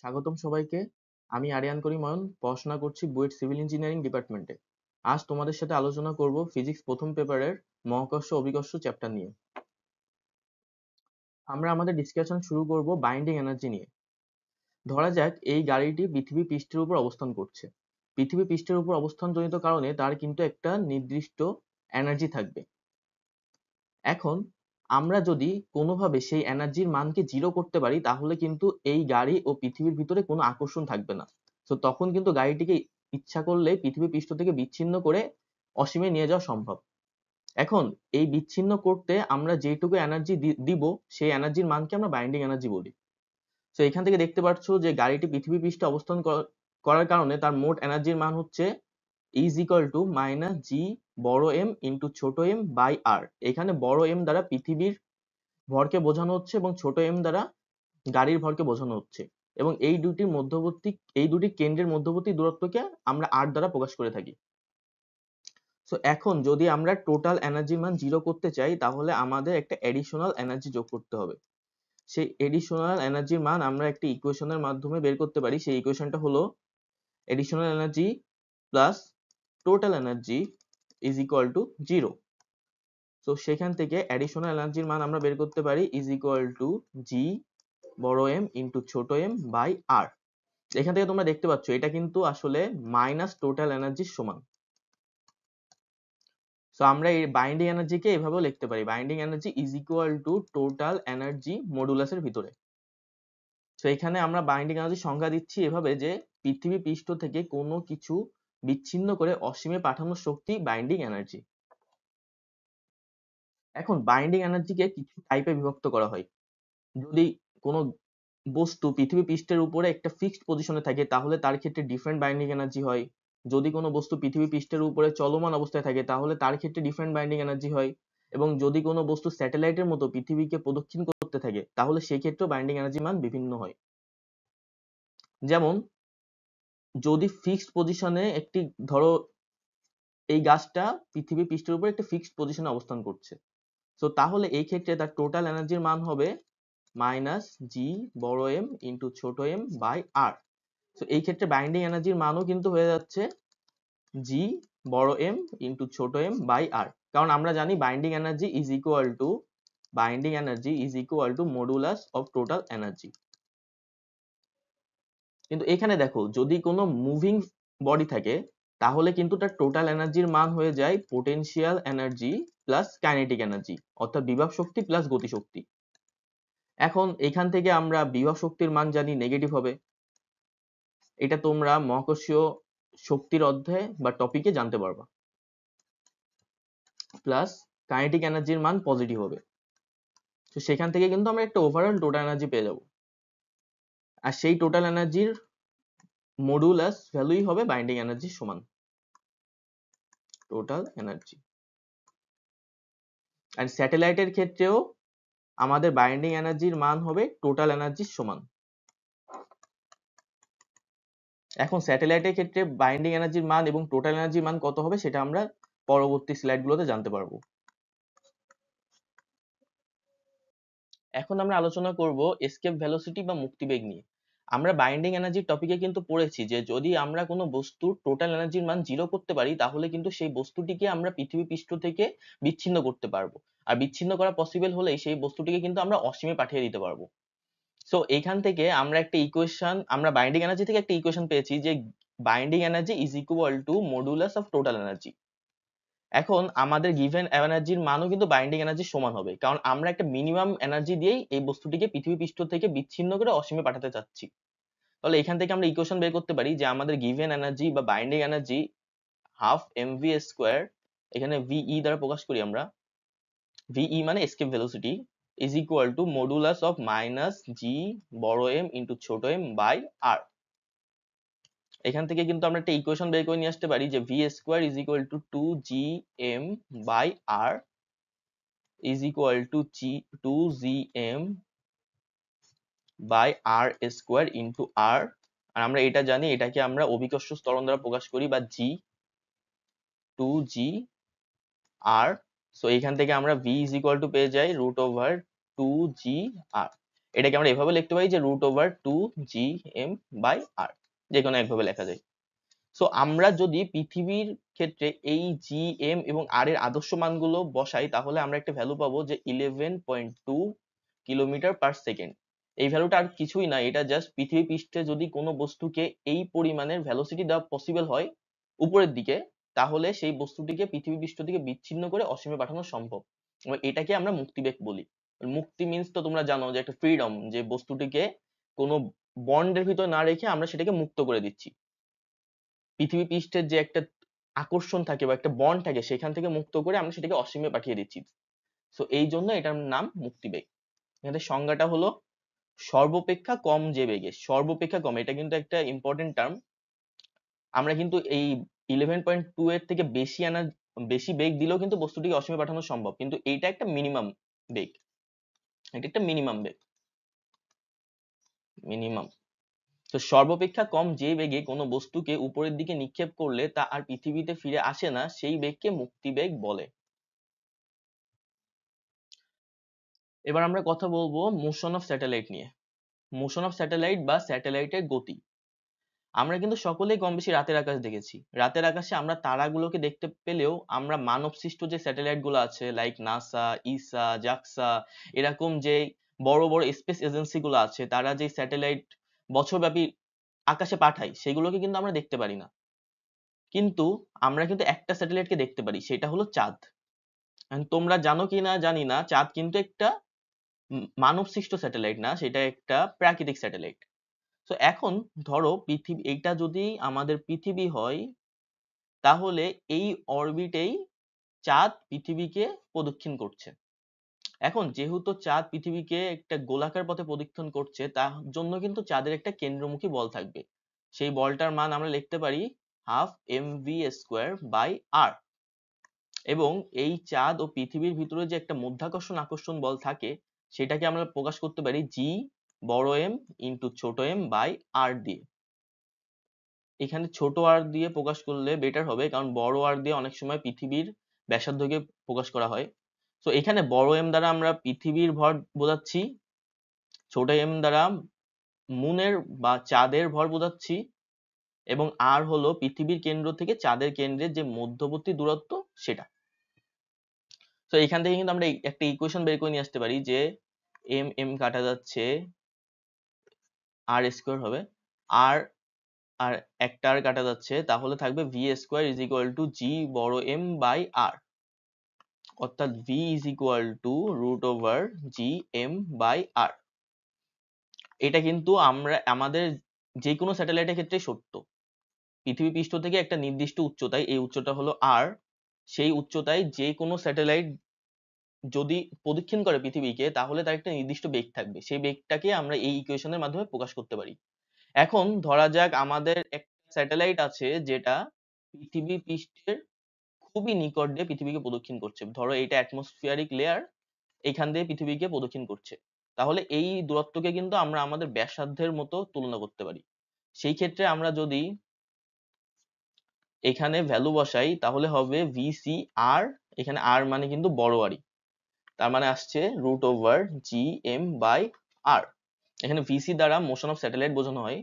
স্বাগতম সবাইকে। আমি আরিয়ান করিময়ন, পড়াশোনা করছি বুয়েট সিভিল ইঞ্জিনিয়ারিং ডিপার্টমেন্টে। আজ তোমাদের সাথে আলোচনা করব ফিজিক্স প্রথম পেপারের মহাকর্ষ অভিকর্ষ চ্যাপ্টার নিয়ে। আমরা আমাদের ডিসকাশন শুরু করব বাইন্ডিং এনার্জি নিয়ে। ধরা যাক এই গাড়িটি পৃথিবী পৃষ্ঠের উপর অবস্থান করছে। পৃথিবী পৃষ্ঠের উপর অবস্থানজনিত কারণে তার কিন্তু একটা নির্দিষ্ট এনার্জি থাকবে। এখন আমরা যদি কোনোভাবে সেই এনার্জির মানকে 0 করতে পারি, তাহলে কিন্তু এই গাড়ি ও পৃথিবীর ভিতরে কোনো আকর্ষণ থাকবে না। তো তখন কিন্তু গাড়িটিকে ইচ্ছা করলে পৃথিবী পৃষ্ঠ থেকে বিচ্ছিন্ন করে অসীমে নিয়ে যাওয়া সম্ভব। এখন এই বিচ্ছিন্ন করতে আমরা যেটুকু এনার্জি দিব, সেই এনার্জির মানকে আমরা বাইন্ডিং এনার্জি বলি। তো এখান থেকে দেখতে পাচ্ছ যে গাড়িটি পৃথিবী পৃষ্ঠে অবস্থান করার কারণে তার মোট এনার্জির মান হচ্ছে is equal to minus G বড় এম ইন্টু ছোট এম বাই আর। এখানে বড় এম দ্বারা পৃথিবীর ভরকে বোঝানো হচ্ছে এবং ছোট এম দ্বারা গাড়ির ভরকে বোঝানো হচ্ছে, এবং এই দুটি কেন্দ্রের মধ্যবর্তী দূরত্বকে আমরা আর দ্বারা প্রকাশ করে থাকি। সো এখন যদি আমরা টোটাল এনার্জির মান 0 করতে চাই, তাহলে আমাদের একটা এডিশনাল এনার্জি যোগ করতে হবে। সেই এডিশনাল এনার্জির মান আমরা একটি ইকুয়েশনের মাধ্যমে বের করতে পারি। সেই ইকুয়েশনটা হলো additional energy plus total energy is equal two 0। তো সেখান থেকে অ্যাডিশনাল এনার্জির মান আমরা বের করতে পারি ইজ ইকুয়াল টু জি বড় এম ইন্টু ছোট এম বাই আর। এখান থেকে তোমরা দেখতে পাচ্ছ এটা কিন্তু আসলে মাইনাস টোটাল এনার্জির সমান। সো আমরা এই বাইন্ডিং এনার্জিকে এভাবেও লিখতে পারি, binding energy is equal to total energy মডুলাসের ভিতরে। তো এখানে আমরা বাইন্ডিং এনার্জির সংজ্ঞা দিচ্ছি এভাবে যে পৃথিবী পৃষ্ঠ থেকে কোনো কিছু বিচ্ছিন্ন করে অসীমে পাঠানোর শক্তি বাইন্ডিং এনার্জি। এখন বাইন্ডিং এনার্জিকে কিছু টাইপে বিভক্ত করা হয়। যদি কোনো বস্তু পৃথিবী পৃষ্ঠের উপরে একটা ফিক্সড পজিশনে থাকে, তাহলে তার ক্ষেত্রে ডিফারেন্ট বাইন্ডিং এনার্জি হয়। যদি কোনো বস্তু পৃথিবী পৃষ্ঠের উপরে চলমান অবস্থায় থাকে, তাহলে তার ক্ষেত্রে ডিফারেন্ট বাইন্ডিং এনার্জি হয়। এবং যদি কোনো বস্তু স্যাটেলাইটের মতো পৃথিবীকে প্রদক্ষিণ করতে থাকে, তাহলে সেই ক্ষেত্রেও বাইন্ডিং এনার্জি মান বিভিন্ন হয়। যেমন যদি ফিক্সড পজিশনে একটি, ধরো এই গাছটা পৃথিবী পৃষ্ঠের উপরে একটা ফিক্সড পজিশনে অবস্থান করছে, তো তাহলে এই ক্ষেত্রে তার টোটাল এনার্জির মান হবে মাইনাস জি বড় এম ইন্টু ছোট এম বাই আর। তো এই ক্ষেত্রে বাইন্ডিং এনার্জির মানও কিন্তু হয়ে যাচ্ছে জি বড় এম ইন্টু ছোট এম বাই আর, কারণ আমরা জানি binding energy is equal to modulus of total energy. কিন্তু এখানে দেখো, যদি কোনো মুভিং বডি থাকে, তাহলে কিন্তু তার টোটাল এনার্জির মান হয়ে যায় potential energy plus kinetic energy, অর্থাৎ বিভব শক্তি প্লাস গতিশক্তি। এখন এখান থেকে আমরা বিভব শক্তির মান জানি নেগেটিভ হবে। এটা তোমরা মহাকর্ষীয় শক্তির অধ্যায়ে বা টপিকে জানতে পারবা। প্লাস কাইনেটিক এনার্জির মান পজিটিভ হবে। তো সেখান থেকে কিন্তু আমরা একটা ওভারঅল টোটাল এনার্জি পেয়ে যাব, আর সেই টোটাল এনার্জির মডুলাস ভ্যালুই হবে বাইন্ডিং এনার্জির সমান টোটাল এনার্জি। আর স্যাটেলাইটের ক্ষেত্রেও আমাদের বাইন্ডিং এনার্জির মান হবে টোটাল এনার্জির সমান। এখন স্যাটেলাইটের ক্ষেত্রে বাইন্ডিং এনার্জির মান এবং টোটাল এনার্জির মান কত হবে, সেটা আমরা পরবর্তী স্লাইডগুলোতে জানতে পারবো। এখন আমরা আলোচনা করব এসকেপ ভেলোসিটি বা মুক্তিবেগ নিয়ে। আমরা বাইন্ডিং এনার্জির টপিকে কিন্তু পড়েছি যে যদি আমরা কোনো বস্তুর টোটাল এনার্জির মান 0 করতে পারি, তাহলে কিন্তু সেই বস্তুটিকে আমরা পৃথিবী পৃষ্ঠ থেকে বিচ্ছিন্ন করতে পারবো। আর বিচ্ছিন্ন করা পসিবল হলেই সেই বস্তুটিকে কিন্তু আমরা অসীমে পাঠিয়ে দিতে পারবো। সো এইখান থেকে আমরা বাইন্ডিং এনার্জি থেকে একটা ইকুয়েশন পেয়েছি যে binding energy is equal to modulus of total energy. এখন আমাদের গিভেন এনার্জির মানও কিন্তু বাইন্ডিং এনার্জির সমান হবে, কারণ আমরা একটা মিনিমাম এনার্জি দিয়েই এই বস্তুটিকে পৃথিবী পৃষ্ঠ থেকে বিচ্ছিন্ন করে অসীমে পাঠাতে চাচ্ছি। তাহলে এখান থেকে আমরা ইকুয়েশন বের করতে পারি যে আমাদের গিভেন এনার্জি বা binding energy half mv square, এখানে ve দ্বারা প্রকাশ করি আমরা, ve মানে escape velocity, is equal to modulus of minus G বড় এম ইন্টু ছোট এম বাই আর। এখান থেকে কিন্তু আমরা একটা ইকুয়েশন বের করে নিয়ে আসতে পারি যে v square is equal to 2gm by r is equal to 2gm by r square into r. আর আমরা এটা জানি, এটাকে আমরা অভিকর্ষ ত্বরণ দ্বারা প্রকাশ করি বা জি 2g আর। সো এখান থেকে আমরা v ইজ ইকুয়াল টু পেয়ে যাই √2g r। এটাকে আমরা এভাবে লিখতে পারি যে √2gm/r, যে কোনো একভাবে লেখা যায়। সো আমরা যদি পৃথিবীর ক্ষেত্রে এই gm এবং r এর আদর্শ মানগুলো বসাই তাহলে আমরা একটা ভ্যালু পাবো যে 11.2 কিলোমিটার পার সেকেন্ড। এই ভ্যালুটা আর কিছুই না, এটা জাস্ট পৃথিবী পৃষ্ঠে যদি কোনো বস্তুকে এই পরিমাণের ভেলোসিটি দেওয়া পসিবল হয় উপরের দিকে, তাহলে সেই বস্তুটিকে পৃথিবী পৃষ্ঠ থেকে বিচ্ছিন্ন করে অসীমে পাঠানো সম্ভব। এবং এটাকে আমরা মুক্তিবেগ বলি। মুক্তি মিন্স তো তোমরা জানো যে একটা ফ্রিডম, যে বস্তুটিকে কোনো বন্ডের ভিতর না রেখে আমরা সেটাকে মুক্ত করে দিচ্ছি। পৃথিবী পৃষ্ঠের যে একটা আকর্ষণ থাকে বা একটা বন্ড থাকে সেখান থেকে মুক্ত করে আমরা সেটাকে অসীমে পাঠিয়ে দিচ্ছি। সো এই জন্য এটার নাম মুক্তিবেগ। এখানে সংজ্ঞাটা হলো সর্বাপেক্ষা কম যে বেগে, সর্বাপেক্ষা কম, এটা কিন্তু একটা ইম্পর্টেন্ট টার্ম। আমরা কিন্তু এই 11.2 এর থেকে বেশি বেগ দিলেও কিন্তু বস্তুটিকে অসীমে পাঠানো সম্ভব, কিন্তু এইটা একটা মিনিমাম বেগ, এটা একটা মিনিমাম বেগ, মিনিমাম। তো সর্বাপেক্ষা কম যে বেগে কোনো বস্তুকে উপরের দিকে নিক্ষেপ করলে তা আর পৃথিবীতে ফিরে আসে না, সেই বেগকে মুক্তিবেগ বলে। এবার আমরা কথা বলবো মোশন অফ স্যাটেলাইট নিয়ে। মোশন অফ স্যাটেলাইট বা স্যাটেলাইটের গতি। আমরা কিন্তু সকলেই কম বেশি রাতের আকাশ দেখেছি। রাতের আকাশে আমরা তারাগুলোকে দেখতে পেলেও আমরা মানব সৃষ্ট যে স্যাটেলাইট গুলো আছে লাইক নাসা, ইসা, জাক্সা, এরকম যে বড় বড় স্পেস এজেন্সি গুলো আছে, তারা যে স্যাটেলাইট বছরব্যাপী আকাশে পাঠায় সেগুলোকে কিন্তু আমরা দেখতে পারি না। কিন্তু আমরা কিন্তু একটা স্যাটেলাইটকে দেখতে পারি, সেটা হলো চাঁদ। And তোমরা জানো কি না জানি না, চাঁদ কিন্তু একটা মানব সৃষ্ট স্যাটেলাইট না, সেটা একটা প্রাকৃতিক স্যাটেলাইট। তো এখন ধরো পৃথিবী, এইটা যদি আমাদের পৃথিবী হয় তাহলে এই অরবিটেই চাঁদ পৃথিবীকে প্রদক্ষিণ করছে। এখন যেহেতু চাঁদ পৃথিবীকে একটা গোলাকার পথে প্রদক্ষিণ করছে, তার জন্য কিন্তু চাঁদের একটা কেন্দ্রমুখী বল থাকবে। সেই বলটার মান আমরা লিখতে পারি ½ mv²/r। এবং এই চাঁদ ও পৃথিবীর ভিতরে যে একটা মধ্যাকর্ষণ আকর্ষণ বল থাকে সেটাকে আমরা প্রকাশ করতে পারি g বড় m ইন্টু ছোট m/r দিয়ে। এখানে ছোট r দিয়ে প্রকাশ করলে বেটার হবে, কারণ বড় r দিয়ে অনেক সময় পৃথিবীর ব্যাসার্ধকে প্রকাশ করা হয়। তো এখানে বড় m দ্বারা আমরা পৃথিবীর ভর বোঝাচ্ছি, ছোট m দ্বারা মুনের বা চাঁদের ভর বোঝাচ্ছি, এবং r হলো পৃথিবীর কেন্দ্র থেকে চাঁদের কেন্দ্রের যে মধ্যবর্তী দূরত্ব সেটা। তো এখান থেকে কিন্তু আমরা একটা ইকুয়েশন বের করে নিয়ে আসতে পারি যে m কাটা যাচ্ছে, r² হবে, r আর একটা r কাটা যাচ্ছে, তাহলে থাকবে v² = g বড় m/r, অর্থাৎ v √/gm/r। এটা কিন্তু আমরা আমাদের যে কোনো স্যাটেলাইটের ক্ষেত্রে সত্য। পৃথিবী পৃষ্ঠ থেকে একটা নির্দিষ্ট উচ্চতায়, এই উচ্চতা হলো r, সেই উচ্চতায় যে কোনো স্যাটেলাইট যদি প্রদক্ষিণ করে পৃথিবীকে তাহলে তার একটা নির্দিষ্ট বেগ থাকবে, সেই বেগটাকে আমরা এই ইকুয়েশনের মাধ্যমে প্রকাশ করতে পারি। এখন ধরা যাক আমাদের একটা স্যাটেলাইট আছে যেটা পৃথিবী পৃষ্ঠের খুবই নিকট দিয়ে পৃথিবীকে প্রদক্ষিণ করছে। ধরো এটা অ্যাটমসফিয়ারিক লেয়ার, এখান দিয়ে পৃথিবীকে প্রদক্ষিণ করছে। তাহলে এই দূরত্বকে কিন্তু আমরা আমাদের ব্যাসার্ধের মতো তুলনা করতে পারি। সেই ক্ষেত্রে আমরা যদি এখানে ভ্যালু বসাই তাহলে হবে VCR, এখানে r মানে কিন্তু বড় আরই, তার মানে আসছে √/gm/r। এখানে ভিসি দ্বারা মোশন অফ স্যাটেলাইট বোঝানো হয়।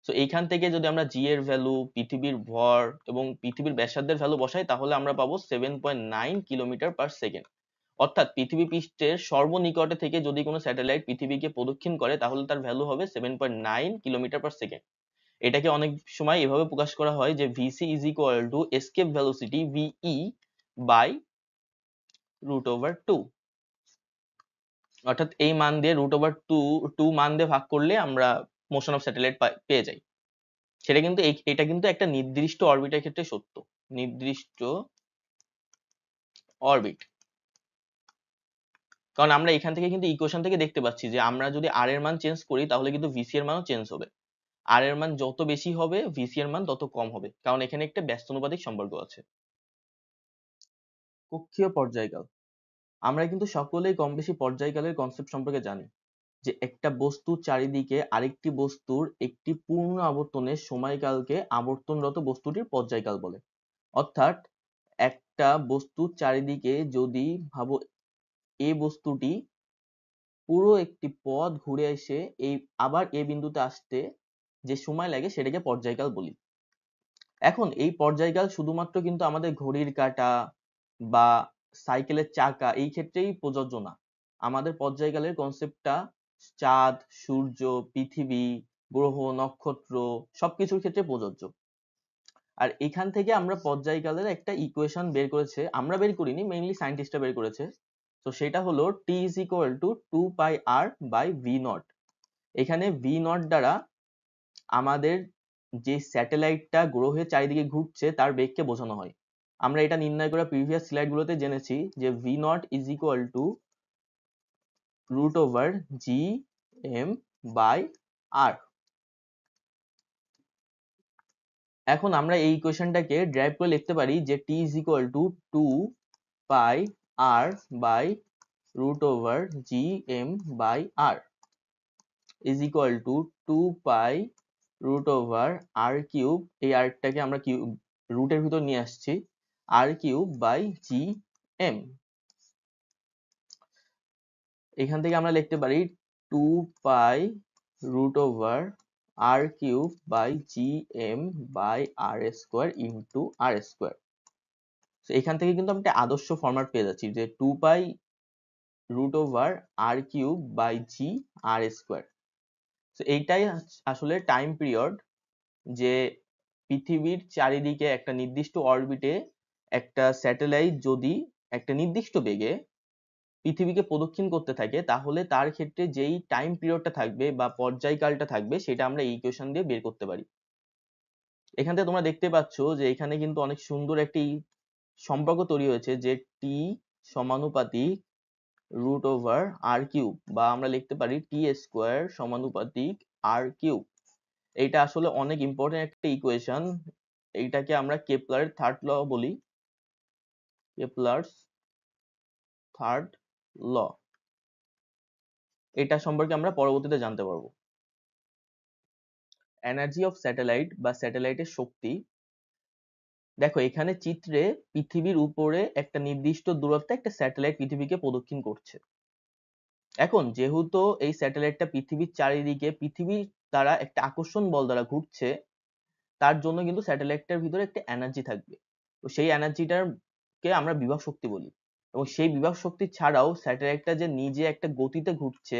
তো এইখান থেকে যদি আমরা জি এর ভ্যালু, পৃথিবীর ভর এবং পৃথিবীর ব্যাসার্ধের ভ্যালু বসাই তাহলে আমরা পাবো 7.9 কিলোমিটার পার সেকেন্ড। অর্থাৎ পৃথিবী পৃষ্ঠের সর্বনিকটে থেকে যদি কোনো স্যাটেলাইট পৃথিবীকে প্রদক্ষিণ করে তাহলে তার ভ্যালু হবে 7.9 কিলোমিটার পার সেকেন্ড। এটাকে অনেক সময় এভাবে প্রকাশ করা হয় যে VC is equal to escape velocity VE by √/2। অর্থাৎ এই মান দিয়ে √/2 মান দিয়ে ভাগ করলে আমরা মোশন অফ স্যাটেলাইট পেয়ে যাই। সেটা কিন্তু এটা কিন্তু একটা নির্দিষ্ট অরবিটের ক্ষেত্রে সত্য, নির্দিষ্ট অরবিট। কারণ আমরা এখান থেকে কিন্তু ইকুয়েশন থেকে দেখতে পাচ্ছি যে আমরা যদি r এর মান চেঞ্জ করি তাহলে কিন্তু vc এর মানও চেঞ্জ হবে। r এর মান যত বেশি হবে vc এর মান তত কম হবে, কারণ এখানে একটা ব্যস্তানুপাতিক সম্পর্ক আছে। কক্ষীয় পর্যায়কাল। আমরা কিন্তু সকলেই কম বেশি পর্যায়কালের কনসেপ্ট সম্পর্কে জানি, যে একটা বস্তুর চারিদিকে আরেকটি বস্তুর একটি পূর্ণ আবর্তনের সময়কালকে আবর্তনরত বস্তুটির পর্যায়কাল বলে। অর্থাৎ একটা বস্তুর চারিদিকে যদি ভাবো এ বস্তুটি পুরো একটি পথ ঘুরে এসে আবার এ বিন্দুতে আসতে যে সময় লাগে সেটাকে পর্যায়কাল বলি। এখন এই পর্যায়কাল শুধুমাত্র কিন্তু আমাদের ঘড়ির কাঁটা বা সাইকেলের চাকা এই ক্ষেত্রেই প্রযোজ্য না। আমাদের পর্যায়কালের কনসেপ্টটা চাঁদ, সূর্য, পৃথিবী, গ্রহ, নক্ষত্র সবকিছুর ক্ষেত্রে প্রযোজ্য। আর এখান থেকে আমরা পর্যায়কালের একটা ইকুয়েশন বের করেছে, আমরা বের করিনি, মেইনলি সায়েন্টিস্টরা বের করেছে। তো সেটা হলো t is equal to 2 pi r by v naught। এখানে v naught দ্বারা আমাদের যে স্যাটেলাইটটা গ্রহের চারিদিকে ঘুরছে তার বেগকে বোঝানো হয়। আমরা এটা নির্ণয় করা প্রিভিয়াস স্লাইড গুলোতে জেনেছি যে v naught is equal to root over g m by r। এখন আমরা এই ইকুয়েশনটাকে ড্রাইভ করে লিখতে পারি যে t is equal to 2 pi r by root over g m by r is equal to 2 pi root over r cube, এই r টাকে আমরা রুটের ভিতর নিয়ে আসছি, r cube by g m। এখান থেকে আমরা লিখতে পারি 2 pi root over r cube by g m by r square into r square। তো এখান থেকে কিন্তু আমরা একটা আদর্শ ফরম্যাট পেয়ে যাচ্ছি যে 2 pi root over r cube by g r square। তো এইটাই আসলে টাইম পিরিয়ড যে পৃথিবীর চারিদিকে একটা নির্দিষ্ট অরবিটে একটা স্যাটেলাইট যদি একটা নির্দিষ্ট বেগে পৃথিবীকে প্রদক্ষিণ করতে থাকে তাহলে তার ক্ষেত্রে যেই টাইম পিরিয়ডটা থাকবে বা পর্যায়কালটা থাকবে সেটা আমরা এই ইকুয়েশন দিয়ে বের করতে পারি। এখান থেকে তোমরা দেখতে পাচ্ছ যে এখানে কিন্তু অনেক সুন্দর একটি সম্পর্ক তৈরি হয়েছে যে t সমানুপাতিক রুট ওভার আর কিউব, বা আমরা লিখতে পারি টি স্কোয়ার সমানুপাতিক আর কিউব। এইটা আসলে অনেক ইম্পর্টেন্ট একটা ইকুয়েশন। এইটাকে আমরা কেপলারের থার্ড ল বলি, কেপলারস থার্ড ল। এটা সম্পর্কে আমরা পরবর্তীতে জানতে পারবো। এনার্জি অফ স্যাটেলাইট বা স্যাটেলাইটের শক্তি। দেখো এখানে চিত্রে পৃথিবীর উপরে একটা নির্দিষ্ট দূরত্বে একটা স্যাটেলাইট পৃথিবীকে প্রদক্ষিণ করছে। এখন যেহেতু এই স্যাটেলাইটটা পৃথিবীর চারিদিকে পৃথিবীর দ্বারা একটা আকর্ষণ বল দ্বারা ঘুরছে, তার জন্য কিন্তু স্যাটেলাইটটার ভিতরে একটা এনার্জি থাকবে। তো সেই এনার্জিটাকে আমরা বিভব শক্তি বলি। এবং সেই বিভব শক্তি ছাড়াও স্যাটেলাইটটা যে নিজে একটা গতিতে ঘুরছে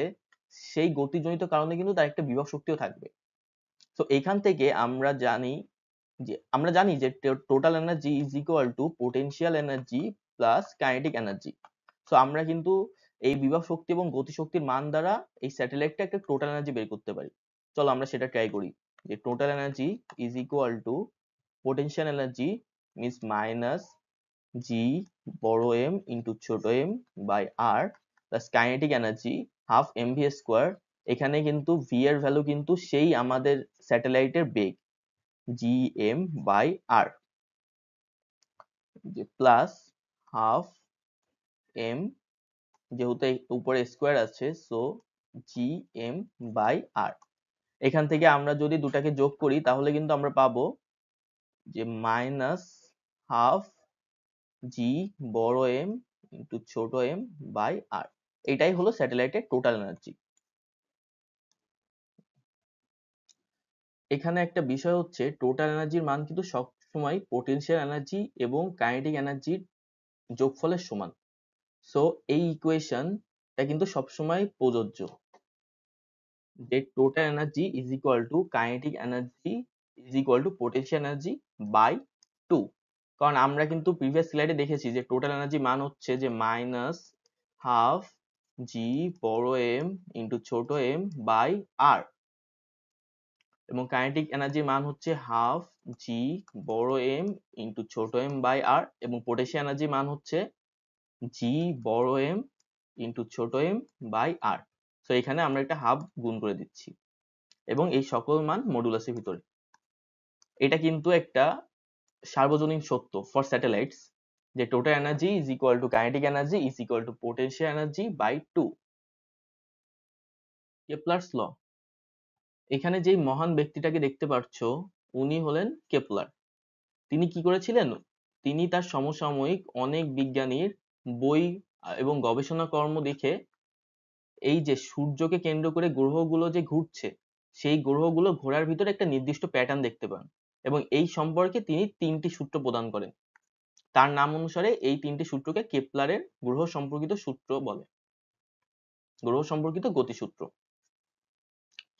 সেই গতিজনিত কারণে কিন্তু তার একটা বিভব শক্তিও থাকবে। তো এখান থেকে আমরা জানি যে total energy is equal to potential energy plus kinetic energy. তো আমরা কিন্তু এই বিভব শক্তি এবং গতি শক্তির মান দ্বারা এই স্যাটেলাইটটা একটা টোটাল এনার্জি বের করতে পারি। চলো আমরা সেটা ট্রাই করি। যে total energy is equal to potential energy means minus G বড় এম ইন্টু ছোট m by r plus kinetic energy half m v square. এখানে কিন্তু ভি এর ভ্যালু কিন্তু সেই আমাদের স্যাটেলাইটের বেগ G M by r plus half m, যেহেতু উপরে স্কোয়ার আছে so G M by r. এখান থেকে আমরা যদি দুটাকে যোগ করি তাহলে কিন্তু আমরা পাবো যে মাইনাস হাফ জি বড় এম ইন্টু ছোট এম বাই আর। এটাই হলো স্যাটেলাইটের টোটাল এনার্জি। এখানে একটা বিষয় হচ্ছে টোটাল এনার্জির মান কিন্তু সবসময় পোটেনশিয়াল এনার্জি এবং কাইনেটিক এনার্জির যোগফলের সমান। সো এই ইকুয়েশনটা কিন্তু সবসময় প্রযোজ্য যে total energy is equal to kinetic energy is equal to potential energy by 2। কারণ আমরা কিন্তু প্রিভিয়াস স্লাইডে দেখেছি যে টোটাল এনার্জি মান হচ্ছে যে মাইনাস হাফ জি বড় এম ইন্টু ছোট এম বাই আর, এবং কাইনেটিক এনার্জির মান হচ্ছে হাফ জি বড় এম ইন্টু ছোট এম বাই আর, এবং পোটেনশিয়াল এনার্জির মান হচ্ছে জি বড় এম ইন্টু ছোট এম বাই আর। তো এখানে আমরা একটা হাফ গুণ করে দিচ্ছি এবং এই সকল মান মডুলাসের ভিতরে। এটা কিন্তু একটা সার্বজনীন সত্য ফর স্যাটেলাইটস যে total energy is equal to kinetic energy is equal to potential energy by 2। Kepler's law. এখানে যেই মহান ব্যক্তিটাকে দেখতে পাচ্ছ উনি হলেন কেপলার। তিনি কি করেছিলেন? তিনি তার সমসাময়িক অনেক বিজ্ঞানীর বই এবং গবেষণা কর্ম দেখে এই যে সূর্যকে কেন্দ্র করে গ্রহগুলো যে ঘুরছে, সেই গ্রহগুলো ঘোরার ভিতরে একটা নির্দিষ্ট প্যাটার্ন দেখতে পান, এবং এই সম্পর্কে তিনি 3টি সূত্র প্রদান করেন। তার নাম অনুসারে এই 3টি সূত্রকে কেপলারের গ্রহ সম্পর্কিত সূত্র বলে, গ্রহ সম্পর্কিত গতিসূত্র।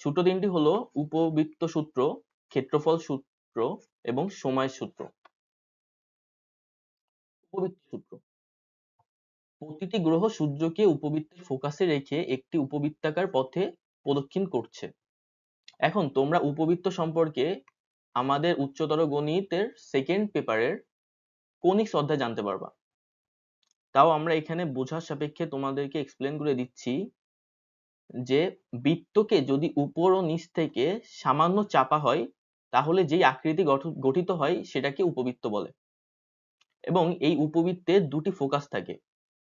সূত্র 3টি হলো উপবৃত্ত সূত্র, ক্ষেত্রফল সূত্র এবং সময় সূত্র। উপবৃত্ত সূত্র: প্রতিটি গ্রহ সূর্যকে উপবৃত্তের ফোকাসে রেখে একটি উপবৃত্তাকার পথে প্রদক্ষিণ করছে। এখন তোমরা উপবৃত্ত সম্পর্কে আমাদের উচ্চতর গণিতের সেকেন্ড পেপারের কনিক্স অধ্যায় জানতে পারবা। তাও আমরা এখানে বোঝার সাপেক্ষে তোমাদেরকে এক্সপ্লেন করে দিচ্ছি যে বৃত্তকে যদি উপর ও নিচ থেকে সামান্য চাপা হয়, তাহলে যেই আকৃতি গঠিত হয় সেটাকে উপবৃত্ত বলে। এবং এই উপবৃত্তের দুটি ফোকাস থাকে,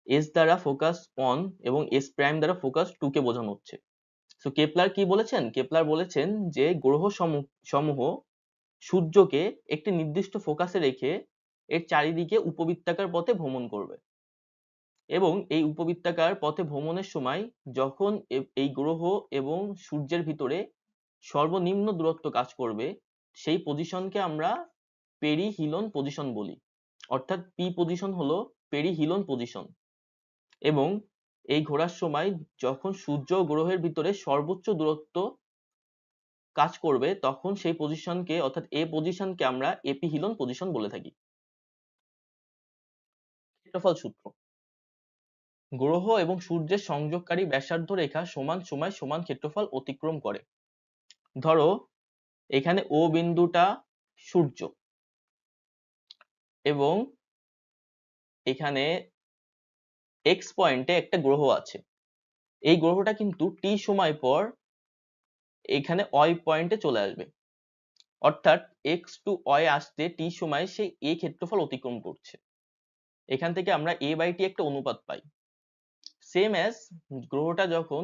এস দ্বারা ফোকাস 1 এবং এস প্রাইম দ্বারা ফোকাস 2 কে বোঝানো হচ্ছে। সো কেপলার কি বলেছেন? কেপলার বলেছেন যে গ্রহ সমূহ সূর্যকে একটি নির্দিষ্ট ফোকাসে রেখে এর চারিদিকে উপবৃত্তাকার পথে ভ্রমণ করবে, এবং এই উপবৃত্তাকার পথে ভ্রমণের সময় যখন এই গ্রহ এবং সূর্যের ভিতরে সর্বনিম্ন দূরত্ব কাজ করবে, সেই পজিশনকে আমরা পেরিহিলন পজিশন বলি। অর্থাৎ পি পজিশন হলো পেরিহিলন পজিশন। এবং এই ঘোরার সময় যখন সূর্য গ্রহের ভিতরে সর্বোচ্চ দূরত্ব কাজ করবে, তখন সেই পজিশনকে অর্থাৎ এ পজিশনকে আমরা এপিহিলন পজিশন বলে থাকি। ক্ষেত্রফল সূত্র: গ্রহ এবং সূর্যের সংযোগকারী ব্যাসার্ধ রেখা সমান সময় সমান ক্ষেত্রফল অতিক্রম করে। ধরো এখানে ও বিন্দুটা সূর্য, এবং এখানে এক্স পয়েন্টে একটা গ্রহ আছে। এই গ্রহটা কিন্তু টি সময় পর এখানে ওয়াই পয়েন্টে চলে আসবে, অর্থাৎ এক্স টু ওয়াই আসতে টি সময় সে এ ক্ষেত্রফল অতিক্রম করছে। এখান থেকে আমরা এ বাই টি একটা অনুপাত পাই। সেম অ্যাজ গ্রহটা যখন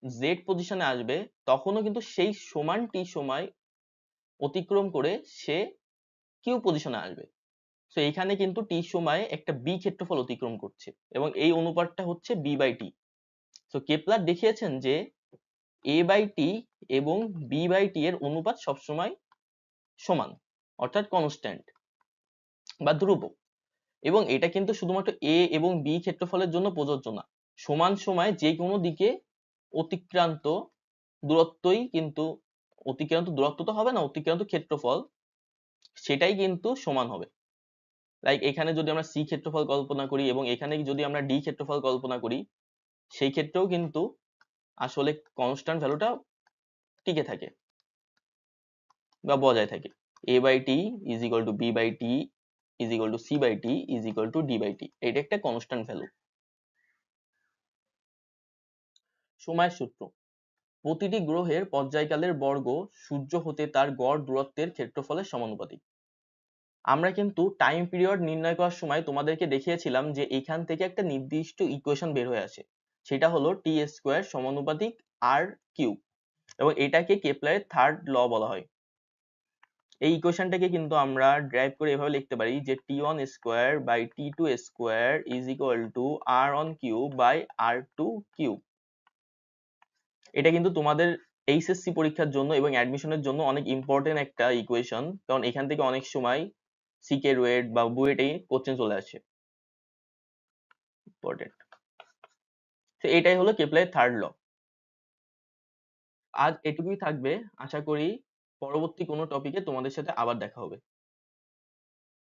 জেড পজিশনে আসবে, তখনও কিন্তু সেই সমান টি সময় অতিক্রম করে সে কিউ পজিশনে আসবে। তো এখানে কিন্তু টি সময়ে একটা বি ক্ষেত্রফল অতিক্রম করছে, এবং এই অনুপাতটা হচ্ছে বি বাই টি। তো কেপলার দেখিয়েছেন যে এ বাই টি এবং বি বাই টি এর অনুপাত সবসময় সমান, অর্থাৎ কনস্ট্যান্ট বা ধ্রুবক। এবং এটা কিন্তু শুধুমাত্র এ এবং বি ক্ষেত্রফলের জন্য প্রযোজ্য না, সমান সময় যে কোনো দিকে অতিক্রান্ত দূরত্বই কিন্তু, অতিক্রান্ত দূরত্ব তো হবে না, অতিক্রান্ত ক্ষেত্রফল সেটাই কিন্তু সমান হবে। লাইক এখানে যদি আমরা সি ক্ষেত্রফল কল্পনা করি এবং এখানে যদি আমরা ডি ক্ষেত্রফল কল্পনা করি, সেই ক্ষেত্রেও কিন্তু আসলে কনস্ট্যান্ট ভ্যালুটা টিকে থাকে বা বজায় থাকে। a by t is equal to b by t is equal to c by t is equal to d by t, এটা একটা কনস্ট্যান্ট ভ্যালু। সময়ের সূত্র: প্রতিটি গ্রহের পর্যায়কালের বর্গ সূর্য হতে তার গড় দূরত্বের ক্ষেত্রফলের সমানুপাতিক। আমরা কিন্তু টাইম পিরিয়ড নির্ণয় করার সময় তোমাদেরকে দেখিয়েছিলাম যে এখান থেকে একটা নির্দিষ্ট ইকুয়েশন বের হয়ে আসে, সেটা হলো টি স্কোয়ার সমানুপাতিক আর কিউব, এবং এটাকে কেপলারের থার্ড ল বলা হয়। এই ইকুয়েশনটাকে কিন্তু আমরা ড্রাইভ করে এভাবে লিখতে পারি যে t1 square by t2 square is equal to r1 cube by r2 cube. এটা কিন্তু তোমাদের এইচএসসি পরীক্ষার জন্য এবং অ্যাডমিশনের জন্য অনেক ইম্পর্টেন্ট একটা ইকুয়েশন, কারণ এখান থেকে অনেক সময় সিকে রুয়েট বা বুয়েটে কোশ্চেন চলে আসে ইম্পর্টেন্ট। তো এটাই হলো কেপলারের থার্ড ল। আজ এটুকুই থাকবে, আশা করি পরবর্তী কোনো টপিকে তোমাদের সাথে আবার দেখা হবে।